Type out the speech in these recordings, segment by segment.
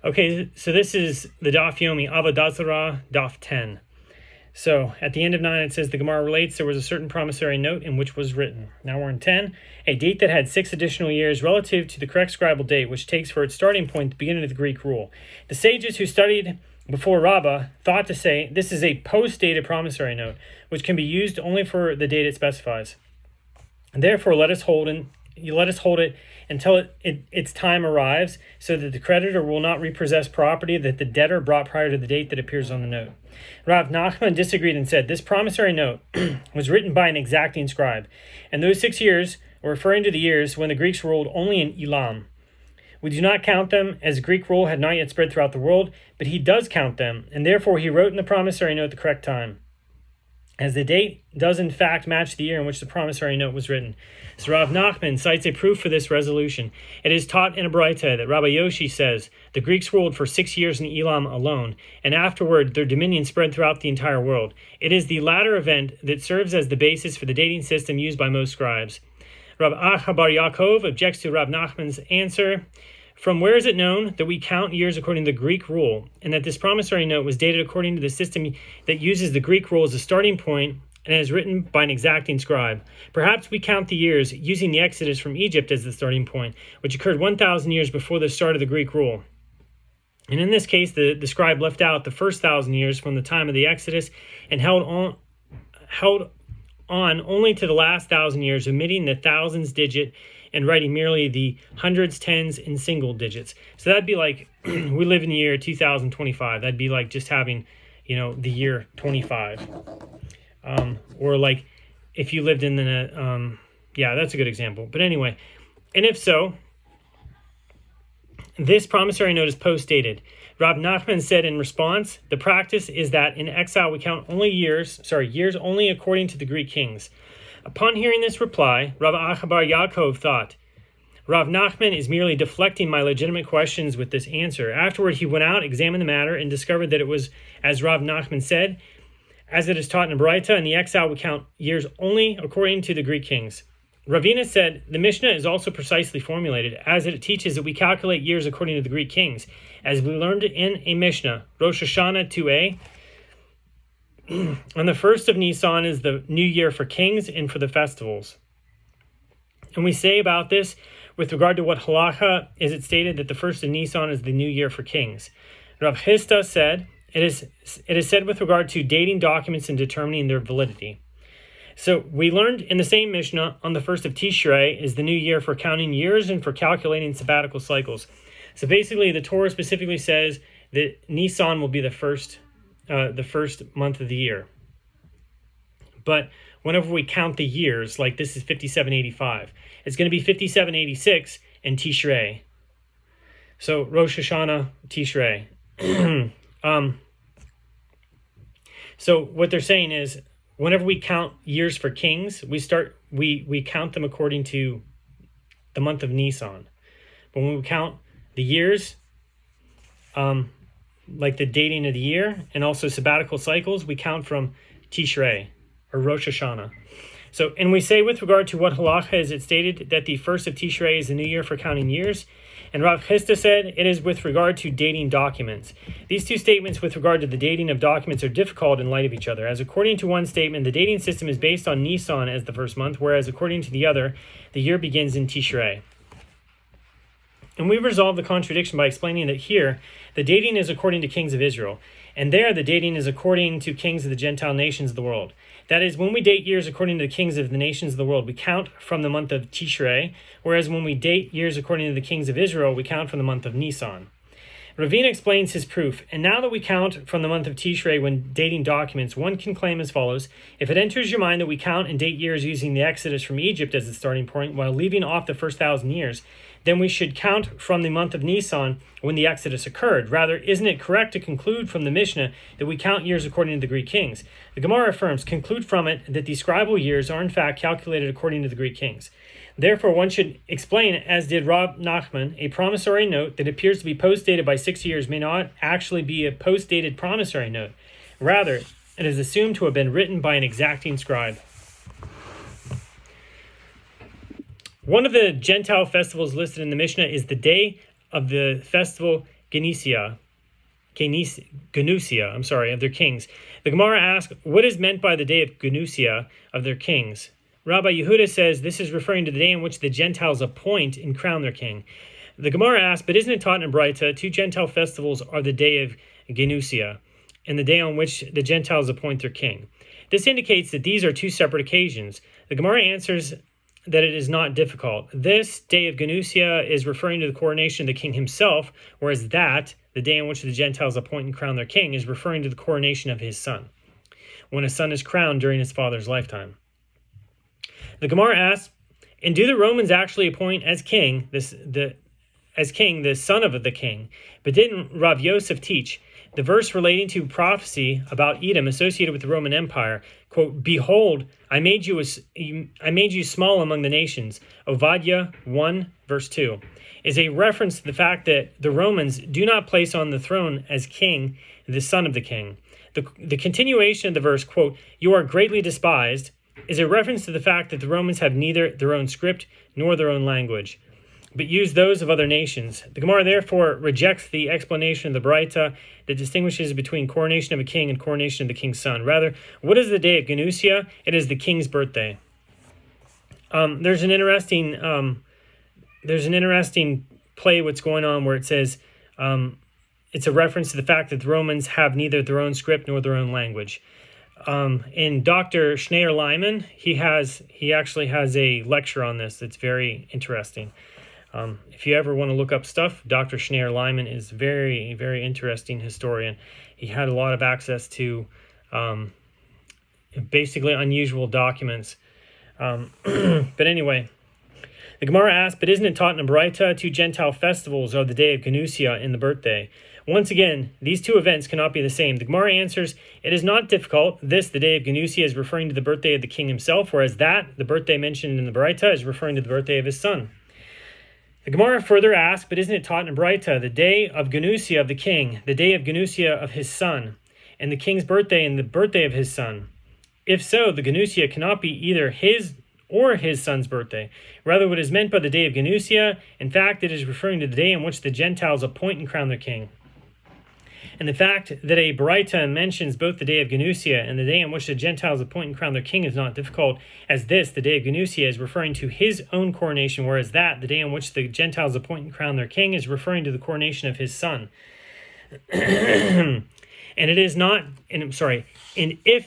Okay, so this is the Daf Yomi, Avodah, Daf 10. So at the end of 9, it says, the Gemara relates, there was a certain promissory note in which was written. Now we're in 10, a date that had 6 additional years relative to the correct scribal date, which takes for its starting point the beginning of the Greek rule. The sages who studied before Rabbah thought to say, this is a post-dated promissory note, which can be used only for the date it specifies. And therefore, let us hold it until its time arrives, so that the creditor will not repossess property that the debtor brought prior to the date that appears on the note. Rav Nachman disagreed and said, this promissory note was written by an exacting scribe, and those 6 years are referring to the years when the Greeks ruled only in Elam. We do not count them, as Greek rule had not yet spread throughout the world, but he does count them, and therefore he wrote in the promissory note the correct time, as the date does in fact match the year in which the promissory note was written. So Rav Nachman cites a proof for this resolution. It is taught in a Braita that Rabbi Yoshi says, the Greeks ruled for 6 years in Elam alone, and afterward their dominion spread throughout the entire world. It is the latter event that serves as the basis for the dating system used by most scribes. Rav Acha bar Yaakov objects to Rav Nachman's answer. From where is it known that we count years according to the Greek rule, and that this promissory note was dated according to the system that uses the Greek rule as a starting point and is written by an exacting scribe? Perhaps we count the years using the Exodus from Egypt as the starting point, which occurred 1,000 years before the start of the Greek rule. And in this case, the scribe left out the first 1,000 years from the time of the Exodus and held on only to the last 1,000 years, omitting the thousands digit and writing merely the hundreds, tens, and single digits. So that'd be like, we live in the year 2025. That'd be like just having, the year 25. Or like if you lived in the, that's a good example. But anyway, and if so, this promissory note is post-dated. Rav Nachman said in response, the practice is that in exile we count years only according to the Greek kings. Upon hearing this reply, Rav Acha bar Yaakov thought, Rav Nachman is merely deflecting my legitimate questions with this answer. Afterward, he went out, examined the matter, and discovered that it was, as Rav Nachman said, as it is taught in Braita, in the exile we count years only according to the Greek kings. Ravina said, the Mishnah is also precisely formulated, as it teaches that we calculate years according to the Greek kings. As we learned in a Mishnah, Rosh Hashanah 2a, on the first of Nisan is the new year for kings and for the festivals. And we say about this, with regard to what halacha, is it stated that the first of Nisan is the new year for kings. Rav Chisda said, it is said with regard to dating documents and determining their validity. So we learned in the same Mishnah, on the first of Tishrei is the new year for counting years and for calculating sabbatical cycles. So basically, the Torah specifically says that Nisan will be the first month of the year. But whenever we count the years, like this is 5785, it's going to be 5786 in Tishrei. So Rosh Hashanah, Tishrei. So what they're saying is, whenever we count years for kings, we count them according to the month of Nisan. But when we count the years, like the dating of the year and also sabbatical cycles, we count from Tishrei or Rosh Hashanah. So, and we say with regard to what halacha is it stated that the first of Tishrei is the new year for counting years. And Rav Chisda said it is with regard to dating documents. These two statements with regard to the dating of documents are difficult in light of each other, as according to one statement, the dating system is based on Nisan as the first month, whereas according to the other, the year begins in Tishrei. And we resolve the contradiction by explaining that here, the dating is according to kings of Israel, and there the dating is according to kings of the Gentile nations of the world. That is, when we date years according to the kings of the nations of the world, we count from the month of Tishrei, whereas when we date years according to the kings of Israel, we count from the month of Nisan. Ravina explains his proof, and now that we count from the month of Tishrei when dating documents, one can claim as follows. If it enters your mind that we count and date years using the Exodus from Egypt as the starting point while leaving off the first 1,000 years, then we should count from the month of Nisan when the Exodus occurred. Rather, isn't it correct to conclude from the Mishnah that we count years according to the Greek kings? The Gemara affirms, conclude from it that the scribal years are in fact calculated according to the Greek kings. Therefore, one should explain, as did Rav Nachman, a promissory note that appears to be post-dated by 6 years may not actually be a post-dated promissory note. Rather, it is assumed to have been written by an exacting scribe. One of the Gentile festivals listed in the Mishnah is the day of the festival Geinusya, of their kings. The Gemara asks, what is meant by the day of Geinusya of their kings? Rabbi Yehuda says this is referring to the day in which the Gentiles appoint and crown their king. The Gemara asks, but isn't it taught in Braita, 2 Gentile festivals are the day of Geinusya and the day on which the Gentiles appoint their king? This indicates that these are 2 separate occasions. The Gemara answers that it is not difficult. This day of Geinusya is referring to the coronation of the king himself, whereas that, the day in which the Gentiles appoint and crown their king, is referring to the coronation of his son, when a son is crowned during his father's lifetime. The Gemara asks, and do the Romans actually appoint as king the son of the king? But didn't Rav Yosef teach the verse relating to prophecy about Edom associated with the Roman Empire? Quote, behold, I made you small among the nations. Avodah 1 verse 2 is a reference to the fact that the Romans do not place on the throne as king the son of the king. The continuation of the verse, quote, you are greatly despised, is a reference to the fact that the Romans have neither their own script nor their own language, but use those of other nations. The Gemara therefore rejects the explanation of the Braita that distinguishes between coronation of a king and coronation of the king's son. Rather, what is the day of Geinusya? It is the king's birthday. There's an interesting play what's going on where it says it's a reference to the fact that the Romans have neither their own script nor their own language. And Dr. Schneider-Lyman, he actually has a lecture on this that's very interesting. If you ever want to look up stuff, Dr. Schneider-Lyman is very, very interesting historian. He had a lot of access to basically unusual documents. But anyway, the Gemara asks, but isn't it taught in Braita 2 Gentile festivals are the day of Geinusya and the birthday? Once again, these 2 events cannot be the same. The Gemara answers, it is not difficult. This, the day of Geinusya, is referring to the birthday of the king himself, whereas that, the birthday mentioned in the Braita, is referring to the birthday of his son. The Gemara further asks, but isn't it taught in Braita, the day of Geinusya of the king, the day of Geinusya of his son, and the king's birthday and the birthday of his son? If so, the Geinusya cannot be either his or his son's birthday. Rather, what is meant by the day of Geinusya, in fact, it is referring to the day in which the Gentiles appoint and crown their king. And the fact that a Braita mentions both the day of Geinusya and the day in which the Gentiles appoint and crown their king is not difficult, as this, the day of Geinusya, is referring to his own coronation, whereas that, the day in which the Gentiles appoint and crown their king, is referring to the coronation of his son. And if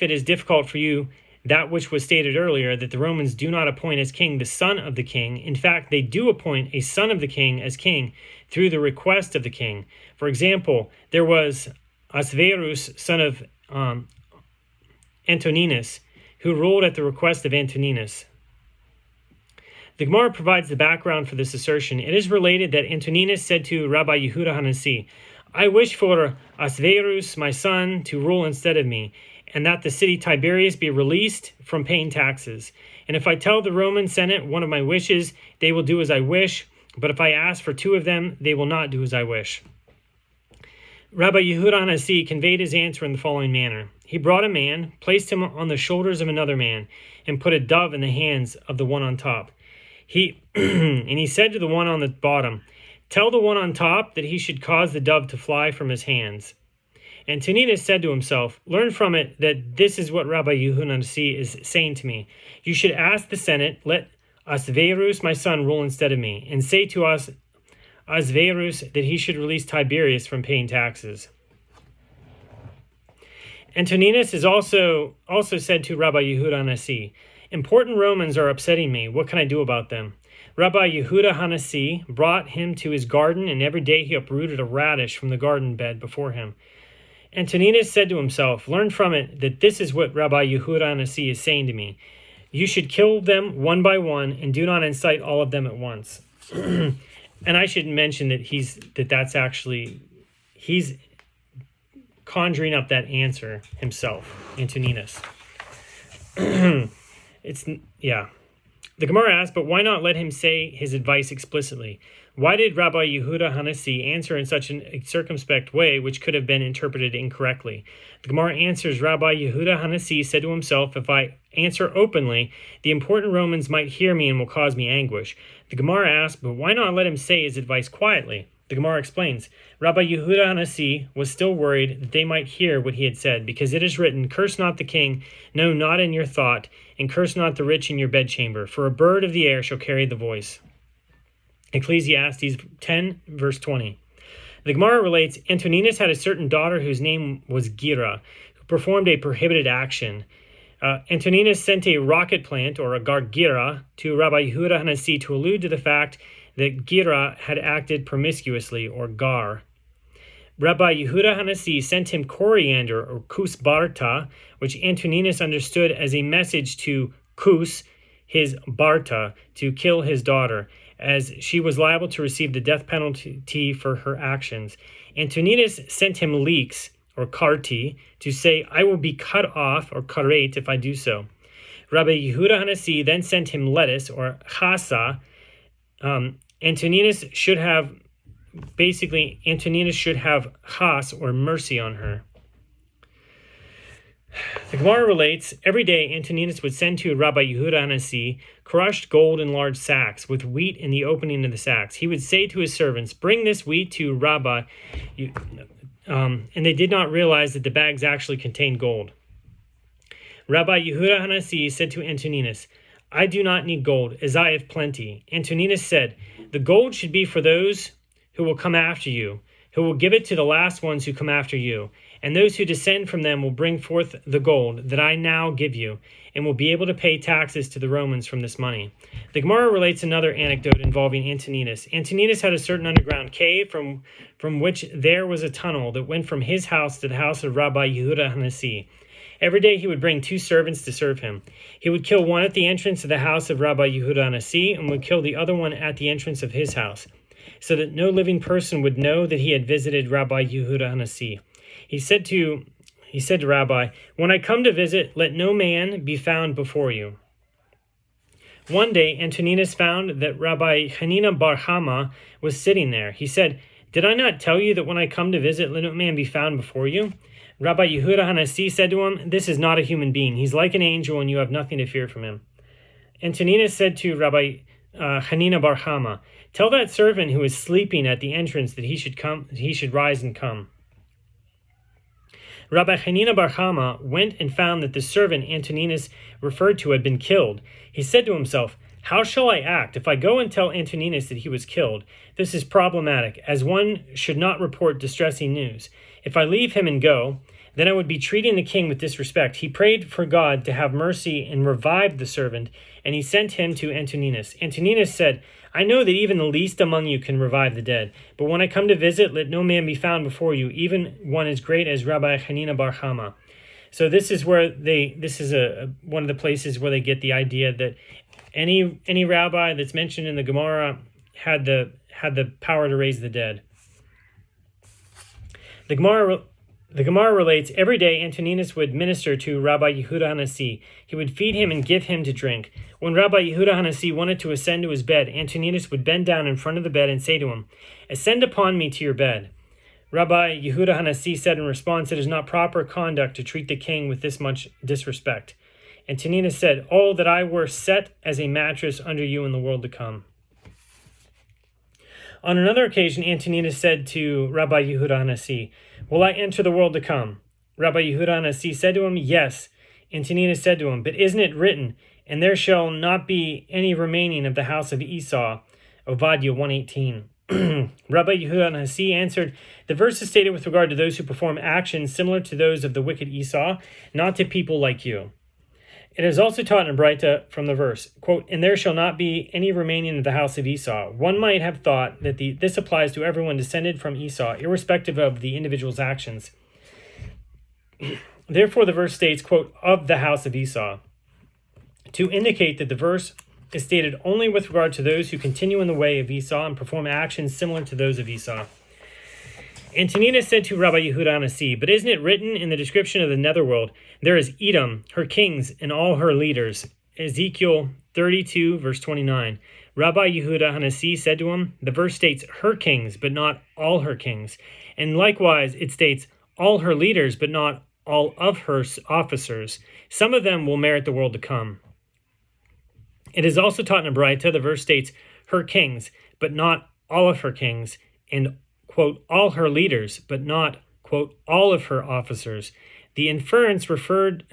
it is difficult for you, that which was stated earlier, that the Romans do not appoint as king the son of the king. In fact, they do appoint a son of the king as king through the request of the king. For example, there was Asverus, son of Antoninus, who ruled at the request of Antoninus. The Gemara provides the background for this assertion. It is related that Antoninus said to Rabbi Yehuda HaNasi, I wish for Asverus, my son, to rule instead of me, and that the city Tiberias be released from paying taxes. And if I tell the Roman Senate one of my wishes, they will do as I wish, but if I ask for 2 of them, they will not do as I wish. Rabbi Yehuda HaNasi conveyed his answer in the following manner. He brought a man, placed him on the shoulders of another man, and put a dove in the hands of the one on top. And he said to the one on the bottom, tell the one on top that he should cause the dove to fly from his hands. Antoninus said to himself, learn from it that this is what Rabbi Yehuda HaNasi is saying to me. You should ask the Senate, let Asverus, my son, rule instead of me, and say to us, Asverus, that he should release Tiberius from paying taxes. Antoninus is also said to Rabbi Yehuda HaNasi, important Romans are upsetting me. What can I do about them? Rabbi Yehuda HaNasi brought him to his garden, and every day he uprooted a radish from the garden bed before him. Antoninus said to himself, learn from it that this is what Rabbi Yehuda HaNasi is saying to me. You should kill them one by one, and do not incite all of them at once. And I should mention that he's conjuring up that answer himself, Antoninus. The Gemara asks, but why not let him say his advice explicitly? Why did Rabbi Yehuda HaNasi answer in such a circumspect way, which could have been interpreted incorrectly? The Gemara answers, Rabbi Yehuda HaNasi said to himself, if I answer openly, the important Romans might hear me and will cause me anguish. The Gemara asks, but why not let him say his advice quietly? The Gemara explains, Rabbi Yehuda HaNasi was still worried that they might hear what he had said, because it is written, curse not the king, no, not in your thought, and curse not the rich in your bedchamber, for a bird of the air shall carry the voice. Ecclesiastes 10, verse 20. The Gemara relates, Antoninus had a certain daughter whose name was Gira, who performed a prohibited action. Antoninus sent a rocket plant, or a gargira, to Rabbi Yehuda HaNasi to allude to the fact that Gira had acted promiscuously, or gar. Rabbi Yehuda HaNasi sent him coriander, or kusbarta, which Antoninus understood as a message to Kus, his Barta, to kill his daughter, as she was liable to receive the death penalty for her actions. Antoninus sent him leeks, or karti, to say, I will be cut off, or karet, if I do so. Rabbi Yehuda HaNasi then sent him lettuce, or chasa. Antoninus should have chas, or mercy on her. The Gemara relates, every day Antoninus would send to Rabbi Yehuda HaNasi crushed gold in large sacks, with wheat in the opening of the sacks. He would say to his servants, bring this wheat to Rabbi, and they did not realize that the bags actually contained gold. Rabbi Yehuda HaNasi said to Antoninus, I do not need gold, as I have plenty. Antoninus said, the gold should be for those who will come after you, who will give it to the last ones who come after you, and those who descend from them will bring forth the gold that I now give you, and will be able to pay taxes to the Romans from this money. The Gemara relates another anecdote involving Antoninus. Antoninus had a certain underground cave from which there was a tunnel that went from his house to the house of Rabbi Yehuda HaNasi. Every day he would bring 2 servants to serve him. He would kill one at the entrance of the house of Rabbi Yehuda HaNasi, and would kill the other one at the entrance of his house, so that no living person would know that he had visited Rabbi Yehuda HaNasi. He said to Rabbi, when I come to visit, let no man be found before you. One day, Antoninus found that Rabbi Hanina bar Hama was sitting there. He said, did I not tell you that when I come to visit, let no man be found before you? Rabbi Yehuda HaNasi said to him, this is not a human being. He's like an angel, and you have nothing to fear from him. Antoninus said to Rabbi Hanina bar Hama, tell that servant who is sleeping at the entrance that he should rise and come. Rabbi Hanina bar Hama went and found that the servant Antoninus referred to had been killed. He said to himself, how shall I act? If I go and tell Antoninus that he was killed, this is problematic, as one should not report distressing news. If I leave him and go, then I would be treating the king with disrespect. He prayed for God to have mercy and revived the servant, and he sent him to Antoninus. Antoninus said, I know that even the least among you can revive the dead, but when I come to visit, let no man be found before you, even one as great as Rabbi Hanina bar Hama. So this is where one of the places where they get the idea that any rabbi that's mentioned in the Gemara had the power to raise the dead. The Gemara relates, every day Antoninus would minister to Rabbi Yehuda HaNasi. He would feed him and give him to drink. When Rabbi Yehuda HaNasi wanted to ascend to his bed, Antoninus would bend down in front of the bed and say to him, ascend upon me to your bed. Rabbi Yehuda HaNasi said in response, it is not proper conduct to treat the king with this much disrespect. Antoninus said, oh, that I were set as a mattress under you in the world to come. On another occasion, Antoninus said to Rabbi Yehuda HaNasi, will I enter the world to come? Rabbi Yehuda HaNasi said to him, yes. Antoninus said to him, but isn't it written, and there shall not be any remaining of the house of Esau? Avodah 1:18. Rabbi Yehuda HaNasi answered, the verse is stated with regard to those who perform actions similar to those of the wicked Esau, not to people like you. It is also taught in Braita from the verse, quote, and there shall not be any remaining of the house of Esau. One might have thought that this applies to everyone descended from Esau, irrespective of the individual's actions. Therefore, the verse states, quote, of the house of Esau, to indicate that the verse is stated only with regard to those who continue in the way of Esau and perform actions similar to those of Esau. Antoninus said to Rabbi Yehuda HaNasi, but isn't it written in the description of the netherworld, there is Edom, her kings, and all her leaders? Ezekiel 32, verse 29. Rabbi Yehuda HaNasi said to him, the verse states her kings, but not all her kings. And likewise, it states all her leaders, but not all of her officers. Some of them will merit the world to come. It is also taught in a Braita, the verse states her kings, but not all of her kings. and, quote, all her leaders, but not, quote, all of her officers. The inference learned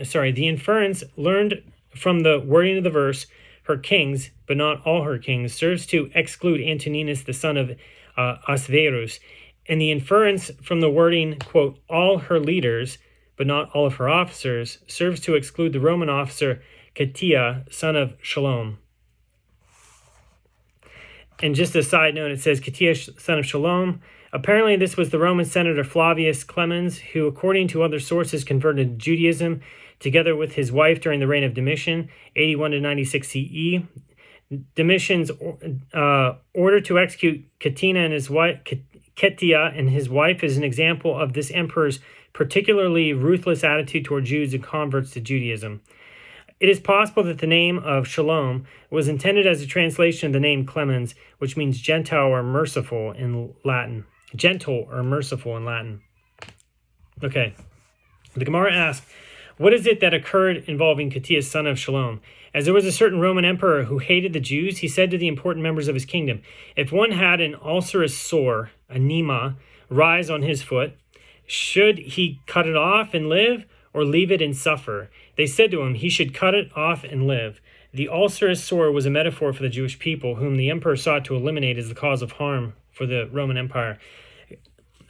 from the wording of the verse, her kings, but not all her kings, serves to exclude Antoninus, the son of Asverus. And the inference from the wording, quote, all her leaders, but not all of her officers, serves to exclude the Roman officer Ketia, son of Shalom. And just a side note, it says Ketia, son of Shalom. Apparently, this was the Roman senator Flavius Clemens, who, according to other sources, converted to Judaism together with his wife during the reign of Domitian, 81 to 96 CE. Domitian's order to execute Ketia and his wife is an example of this emperor's particularly ruthless attitude toward Jews and converts to Judaism. It is possible that the name of Shalom was intended as a translation of the name Clemens, which means Gentile or merciful in Latin. Gentle or merciful in Latin. Okay. The Gemara asks, what is it that occurred involving Ketia, son of Shalom? As there was a certain Roman emperor who hated the Jews, he said to the important members of his kingdom, if one had an ulcerous sore, anema, rise on his foot, should he cut it off and live, or leave it and suffer? They said to him, he should cut it off and live. The ulcerous sore was a metaphor for the Jewish people, whom the emperor sought to eliminate as the cause of harm for the Roman Empire.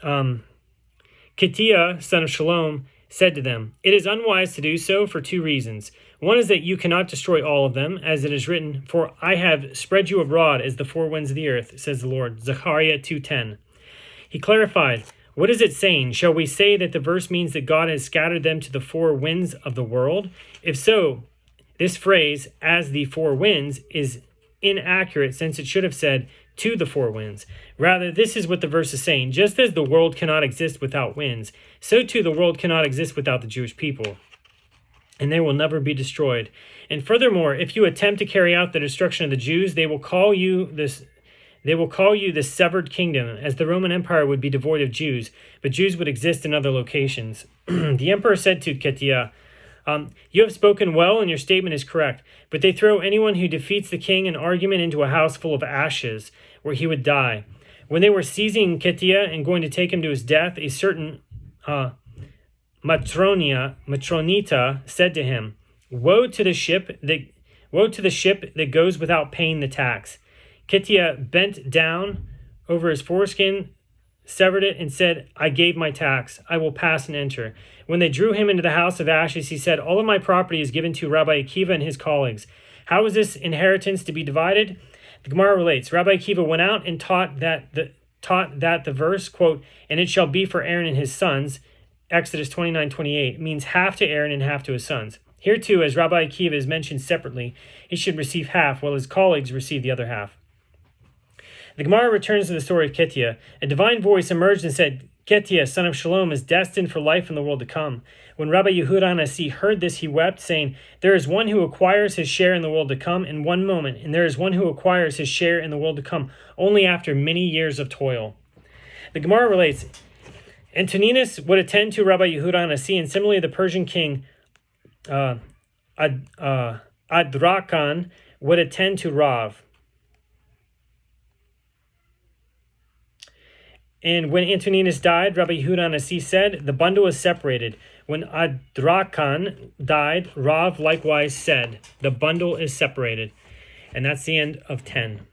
Ketia, son of Shalom, said to them, it is unwise to do so for two reasons. One is that you cannot destroy all of them, as it is written, for I have spread you abroad as the four winds of the earth, says the Lord. Zechariah 2:10. He clarified, what is it saying? Shall we say that the verse means that God has scattered them to the four winds of the world? If so, this phrase, as the four winds, is inaccurate, since it should have said, to the four winds. Rather, this is what the verse is saying. Just as the world cannot exist without winds, so too the world cannot exist without the Jewish people, and they will never be destroyed. And furthermore, if you attempt to carry out the destruction of the Jews, they will call you the severed kingdom, as the Roman Empire would be devoid of Jews, but Jews would exist in other locations. The emperor said to Ketia, you have spoken well, and your statement is correct, but they throw anyone who defeats the king in argument into a house full of ashes, where he would die. When they were seizing Ketia and going to take him to his death, a certain Matronita said to him, Woe to the ship that goes without paying the tax. Ketia bent down over his foreskin, severed it, and said, I gave my tax. I will pass and enter. When they drew him into the house of ashes, he said, all of my property is given to Rabbi Akiva and his colleagues. How is this inheritance to be divided? The Gemara relates, Rabbi Akiva went out and taught that the verse, quote, and it shall be for Aaron and his sons, Exodus 29:28, means half to Aaron and half to his sons. Here too, as Rabbi Akiva is mentioned separately, he should receive half, while his colleagues receive the other half. The Gemara returns to the story of Ketia. A divine voice emerged and said, Ketia, son of Shalom, is destined for life in the world to come. When Rabbi Yehuda HaNasi heard this, he wept, saying, there is one who acquires his share in the world to come in one moment, and there is one who acquires his share in the world to come only after many years of toil. The Gemara relates, Antoninus would attend to Rabbi Yehuda HaNasi, and similarly the Persian king Adrakan would attend to Rav. And when Antoninus died, Rabbi Yehuda HaNasi said, the bundle is separated. When Adrakan died, Rav likewise said, the bundle is separated. And that's the end of 10.